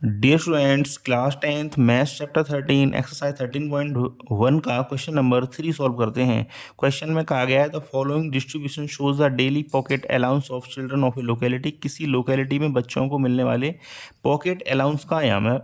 Dear students, class 10th maths chapter 13 exercise 13.1 का question number 3 solve करते हैं। Question में कहा गया है the following distribution shows the daily pocket allowance of children of A locality. किसी लोकेलिटी में बच्चों को मिलने वाले पॉकेट अलाउंस का यहाँ में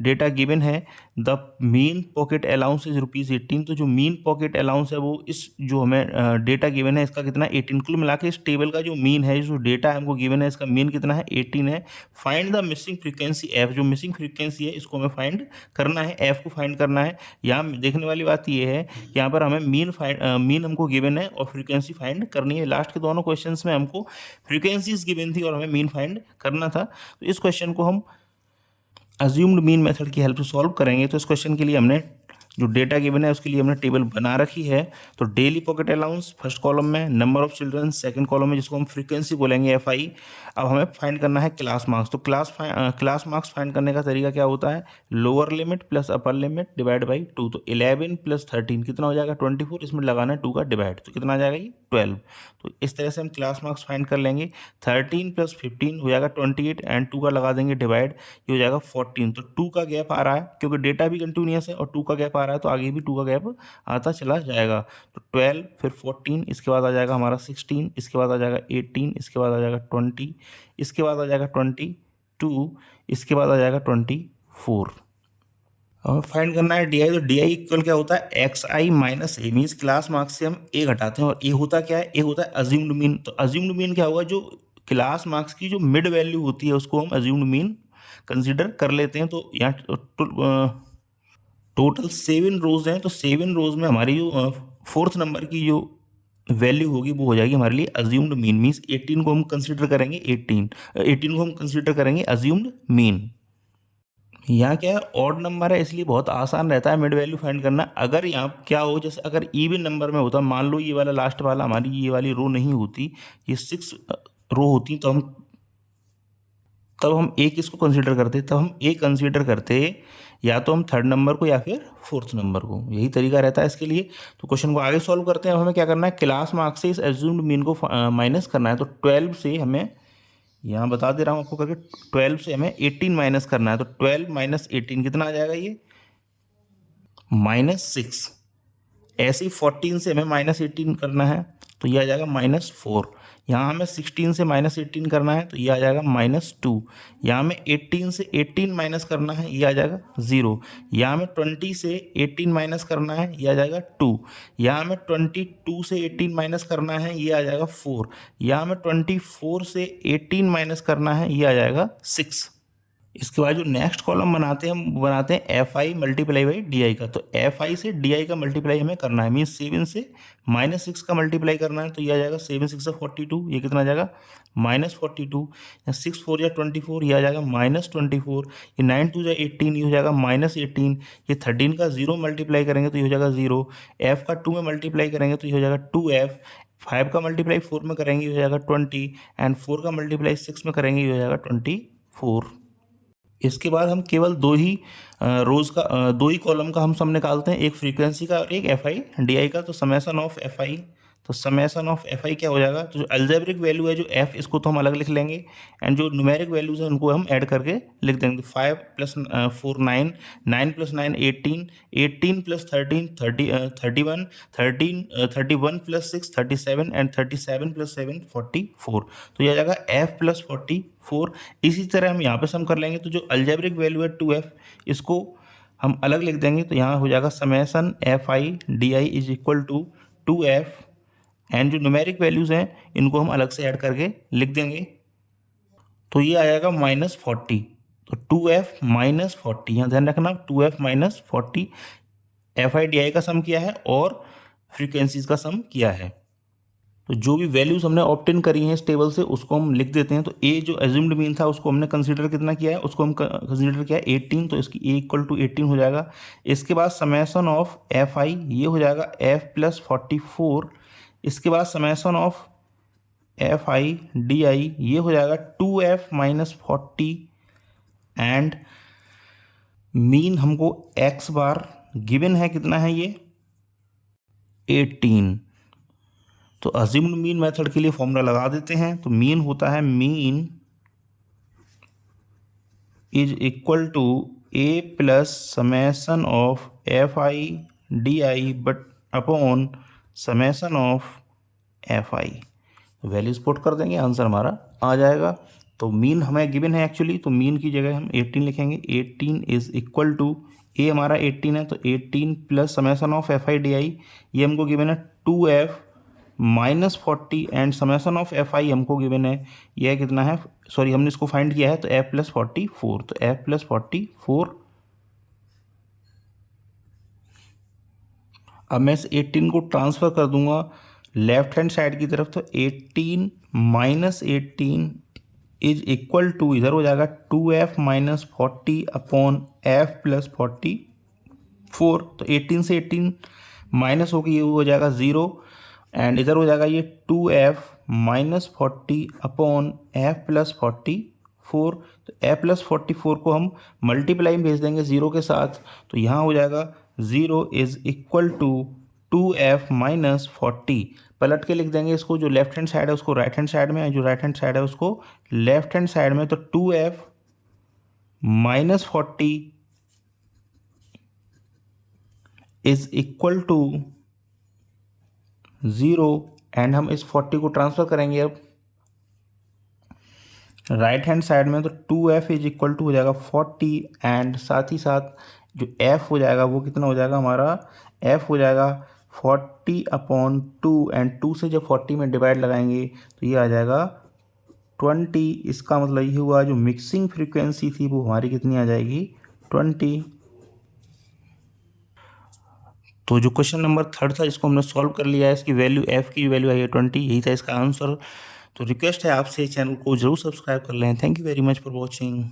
डेटा गिवन है। The mean pocket allowance is ₹18। तो जो मीन पॉकेट अलाउंस है वो इस जो हमें डेटा गिवन है इसका कितना 18। कुल मिला के इस टेबल का जो मीन है, जो डेटा हमको गिवन है इसका मीन कितना है 18 है। Find the missing frequency F. जो मिसिंग फ्रीक्वेंसी है इसको हमें फाइंड करना है, एफ को फाइंड करना है। यहाँ देखने वाली बात ये है कि यहाँ पर हमें मीन हमको गिवन है और फ्रीक्वेंसी फाइंड करनी है। लास्ट के दोनों क्वेश्चंस में हमको फ्रीक्वेंसीज गिवन थी और हमें मीन फाइंड करना था। तो इस क्वेश्चन को हम अज्यूम्ड मीन मेथड की हेल्प से सॉल्व करेंगे। तो इस क्वेश्चन के लिए हमने जो डेटा गिवन है उसके लिए हमने टेबल बना रखी है। तो daily pocket allowance first column में, number of children second column में, जिसको हम फ्रीक्वेंसी बोलेंगे एफआई। अब हमें फाइंड करना है क्लास मार्क्स। तो क्लास मार्क्स फाइंड करने का तरीका क्या होता है, lower limit plus upper limit divide by 2। तो 11 प्लस 13 कितना हो जाएगा 24। इसमें लगाना है 2 का डिवाइड, तो कितना आ जाएगा ये 12। तो इस तरह से हम क्लास मार्क्स फाइंड कर लेंगे। 13 प्लस 15 हो जाएगा 28 एंड 2 का लगा देंगे डिवाइड, ये हो जाएगा 14। तो 2 का गैप आ रहा है क्योंकि डेटा भी कंटिन्यूस है और 2 का गैप आ रहा है तो आगे भी 2 का गैप आता चला जाएगा। तो 12 फिर 14, इसके बाद आ जाएगा हमारा 16, इसके बाद आ जाएगा 18, इसके बाद आ जाएगा 20, इसके बाद आ जाएगा 22, इसके बाद आ जाएगा 24। हमें फाइंड करना है डी आई। तो डी आई इक्वल क्या होता है, एक्स आई माइनस ए। मीन्स क्लास मार्क्स से हम ए घटाते हैं और ए होता क्या है, ए होता है अज्यूम्ड मीन। तो अज्यूम्ड मीन क्या होगा, जो क्लास मार्क्स की जो मिड वैल्यू होती है उसको हम अज्यूम्ड मीन कंसिडर कर लेते हैं। तो यहाँ टोटल 7 रोज हैं, तो 7 रोज में हमारी जो फोर्थ नंबर की जो वैल्यू होगी वो हो जाएगी हमारे लिए अज्यूम्ड मीन। मीन्स 18 को हम कंसिडर करेंगे 18 को हम कंसिडर करेंगे अज्यूम्ड मीन। यहाँ क्या है, ऑड नंबर है इसलिए बहुत आसान रहता है मिड वैल्यू फाइंड करना। अगर यहाँ क्या हो, जैसे अगर इवन नंबर में होता, मान लो ये वाला लास्ट वाला हमारी ये वाली रो नहीं होती, ये 6 रो होती, तो तब हम एक इसको कंसीडर करते, तब हम एक कंसीडर करते या तो हम थर्ड नंबर को या फिर फोर्थ नंबर को। यही तरीका रहता है इसके लिए। तो क्वेश्चन को आगे सॉल्व करते हैं। अब हमें क्या करना है, क्लास मार्क्स से इस एज्यूम्ड मीन को माइनस करना है। तो 12 से हमें, यहाँ बता दे रहा हूँ आपको करके, 12 से हमें 18 माइनस करना है। तो 12 माइनस 18 कितना आ जाएगा, ये -6। ऐसे ही 14 से हमें -18 करना है तो ये आ जाएगा -4। यहाँ हमें 16 से -18 करना है तो ये आ जाएगा -2। यहाँ हमें 18 से 18 माइनस करना है, ये आ जाएगा 0। यहाँ हमें 20 से 18 माइनस करना है, ये आ जाएगा 2। यहाँ हमें 22 से 18 माइनस करना है, ये आ जाएगा 4। यहाँ हमें 24 से 18 माइनस करना है, ये आ जाएगा 6। इसके बाद जो नेक्स्ट कॉलम बनाते हैं, हम बनाते हैं F I multiply by D I का। तो एफ आई से डी आई का मल्टीप्लाई हमें करना है। मीन्स 7 से -6 का मल्टीप्लाई करना है तो ये आ जाएगा 7 6 42, ये कितना आ जाएगा -42। 6 4 या 24, ये आ जाएगा -24। ये 9 2 या 18, ये हो जाएगा -18। ये 13 का 0 मल्टीप्लाई करेंगे तो ये हो जाएगा 0। एफ का 2 में मल्टीप्लाई करेंगे तो ये हो जाएगा 2f। 5 का मल्टीप्लाई 4 में करेंगे ये हो जाएगा 20 एंड 4 का मल्टीप्लाई 6 में करेंगे ये हो जाएगा 24। इसके बाद हम केवल दो ही कॉलम का हम सम निकालते हैं, एक फ्रीक्वेंसी का और एक एफ आई डी आई का। तो समेसन ऑफ एफ आई, तो समेसन ऑफ एफ आई क्या हो जाएगा, तो जो अलजेब्रिक वैल्यू है जो एफ, इसको तो हम अलग लिख लेंगे एंड जो न्यूमेरिक वैल्यूज हैं उनको हम ऐड करके लिख देंगे। 5 + 4 9, 9 + 9 18, 18 + 13 31, 31 + 6 37 एंड 37 + 7 44। तो यह आ जाएगा f + 44। इसी तरह हम यहाँ पे सम कर लेंगे। तो जो अलजेब्रिक वैल्यू है 2f, इसको हम अलग लिख देंगे। तो यहाँ हो जाएगा summation f i d i is equal to 2f and जो न्यूमेरिक वैल्यूज़ हैं इनको हम अलग से ऐड करके लिख देंगे। तो ये आ जाएगा -40। तो 2f - 40, यहाँ ध्यान रखना 2f - 40 एफ आई डी आई का सम किया है और फ्रीक्वेंसीज का सम किया है। तो जो भी वैल्यूज हमने ऑप्टेन करी हैं इस टेबल से उसको हम लिख देते हैं। तो ए जो एज्यूम्ड मीन था उसको हमने कंसीडर कितना किया है, उसको हम कंसीडर किया है 18, तो इसकी ए = 18 हो जाएगा। इसके बाद समेसन ऑफ एफ आई, ये हो जाएगा f + 44। इसके बाद summation of f i d आई, ये हो जाएगा 2f - 40 एंड मीन हमको x बार गिवन है, कितना है ये 18। तो अज्यूम्ड मीन मेथड के लिए फॉर्मूला लगा देते हैं। तो मीन होता है mean is equal to a plus summation of f i d i but upon summation of f i. Values put कर देंगे, आंसर हमारा आ जाएगा। तो मीन हमें गिवन है एक्चुअली, तो मीन की जगह हम 18 लिखेंगे। 18 इज इक्वल टू, ए हमारा 18 है तो 18 plus summation of f i d आई, ये हमको गिवन है 2f minus 40 and summation of f आई हमको गिवन है, यह कितना है, सॉरी हमने इसको फाइंड किया है तो f प्लस 44, तो f प्लस 44। अब मैं इस 18 को ट्रांसफ़र कर दूंगा लेफ्ट हैंड साइड की तरफ, तो 18 माइनस 18 इज इक्वल टू, इधर हो जाएगा 2f minus 40 upon f plus 44। तो 18 से 18 माइनस होकर ये हो जाएगा 0 एंड इधर हो जाएगा ये 2f minus 40 upon f plus 44। तो f प्लस 44 को हम मल्टीप्लाई में भेज देंगे 0 के साथ, तो यहाँ हो जाएगा 0 is equal to 2f minus 40। पलट के लिख देंगे इसको, जो लेफ्ट हैंड साइड है उसको राइट हैंड साइड में, जो राइट हैंड साइड है उसको लेफ्ट हैंड साइड में। तो 2f minus 40 is equal to 0 and हम इस 40 को ट्रांसफर करेंगे अब राइट हैंड साइड में, तो 2f इज इक्वल टू हो जाएगा 40 एंड साथ ही साथ जो f हो जाएगा वो कितना हो जाएगा हमारा, f हो जाएगा 40 अपॉन 2 एंड 2 से जब 40 में डिवाइड लगाएंगे तो ये आ जाएगा 20। इसका मतलब ये हुआ जो मिक्सिंग फ्रीक्वेंसी थी वो हमारी कितनी आ जाएगी, 20। तो जो क्वेश्चन नंबर 3 था इसको हमने सॉल्व कर लिया है, इसकी वैल्यू f की वैल्यू आई है 20, यही था इसका आंसर। तो रिक्वेस्ट है आपसे चैनल को जरूर सब्सक्राइब कर लें। Thank you very much for watching.